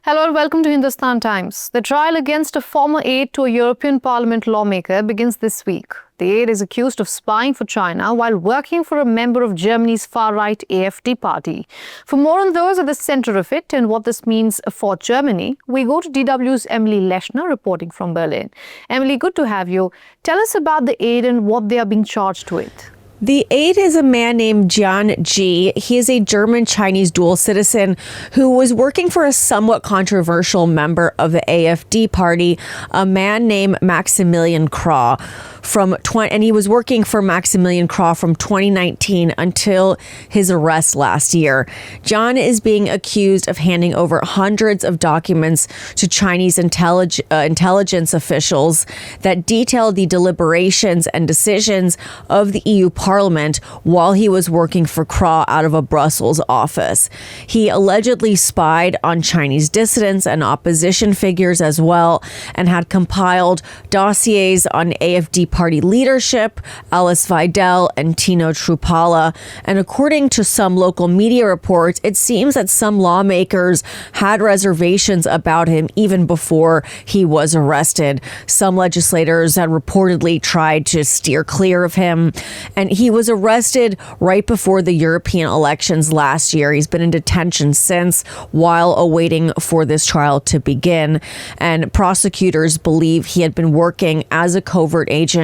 Hello and welcome to Hindustan Times. The trial against a former aide to a European Parliament lawmaker begins this week. The aide is accused of spying for China while working for a member of Germany's far-right AfD party. For more on those at the center of it and what this means for Germany, we go to DW's Emily Leshner reporting from Berlin. Emily, good to have you. Tell us about the aide and what they are being charged with. The aide is a man named Jian Ji. He is a German-Chinese dual citizen who was working for a somewhat controversial member of the AfD party, a man named Maximilian Krah. And he was working for Maximilian Krah from 2019 until his arrest last year. John is being accused of handing over hundreds of documents to Chinese intelligence officials that detail the deliberations and decisions of the EU Parliament while he was working for Krah out of a Brussels office. He allegedly spied on Chinese dissidents and opposition figures as well, and had compiled dossiers on AfD party leadership, Alice Weidel and Tino Trupala. And according to some local media reports, it seems that some lawmakers had reservations about him even before he was arrested. Some legislators had reportedly tried to steer clear of him, and he was arrested right before the European elections last year. He's been in detention since, while awaiting for this trial to begin. And prosecutors believe he had been working as a covert agent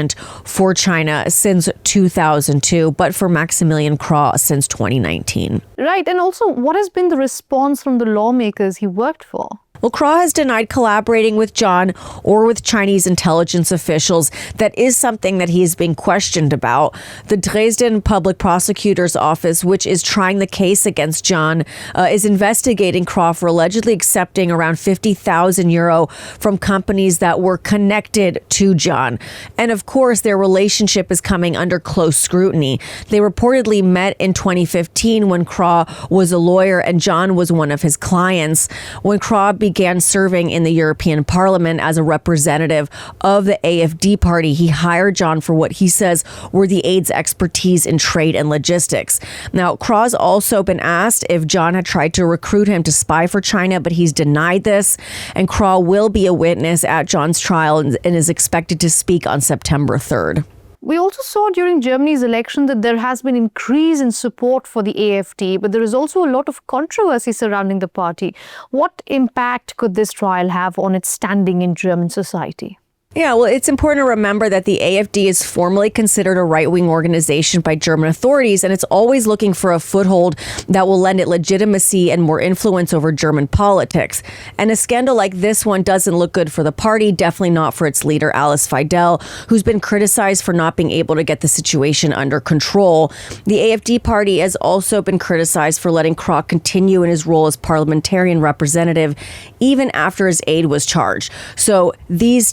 for China since 2002, but for Maximilian Krah since 2019. Right. And also, what has been the response from the lawmakers he worked for? Well, Krah has denied collaborating with John or with Chinese intelligence officials. That is something that he is being questioned about. The Dresden Public Prosecutor's Office, which is trying the case against John, is investigating Krah for allegedly accepting around 50,000 euro from companies that were connected to John. And of course, their relationship is coming under close scrutiny. They reportedly met in 2015 when Krah was a lawyer and John was one of his clients. When Krah began serving in the European Parliament as a representative of the AfD party, he hired John for what he says were the aide's expertise in trade and logistics. Now, Krah's also been asked if John had tried to recruit him to spy for China, but he's denied this. And Krah will be a witness at John's trial and is expected to speak on September 3rd. We also saw during Germany's election that there has been increase in support for the AfD, but there is also a lot of controversy surrounding the party. What impact could this trial have on its standing in German society? Yeah, well, it's important to remember that the AfD is formally considered a right-wing organization by German authorities, and it's always looking for a foothold that will lend it legitimacy and more influence over German politics. And a scandal like this one doesn't look good for the party, definitely not for its leader, Alice Weidel, who's been criticized for not being able to get the situation under control. The AfD party has also been criticized for letting Krah continue in his role as parliamentarian representative, even after his aide was charged. So this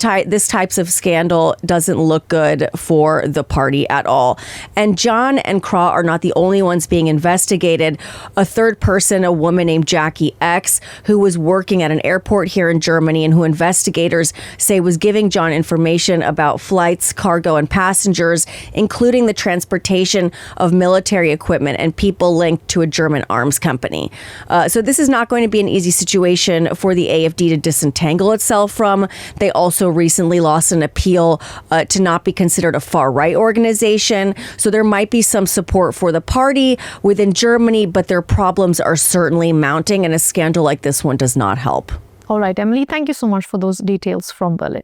types of scandal doesn't look good for the party at all. And John and Krah are not the only ones being investigated. A third person, a woman named Jackie X, who was working at an airport here in Germany and who investigators say was giving John information about flights, cargo, and passengers, including the transportation of military equipment and people linked to a German arms company. So this is not going to be an easy situation for the AfD to disentangle itself from. They also recently lost an appeal to not be considered a far-right organization. So there might be some support for the party within Germany, but their problems are certainly mounting, and a scandal like this one does not help. All right, Emily, thank you so much for those details from Berlin.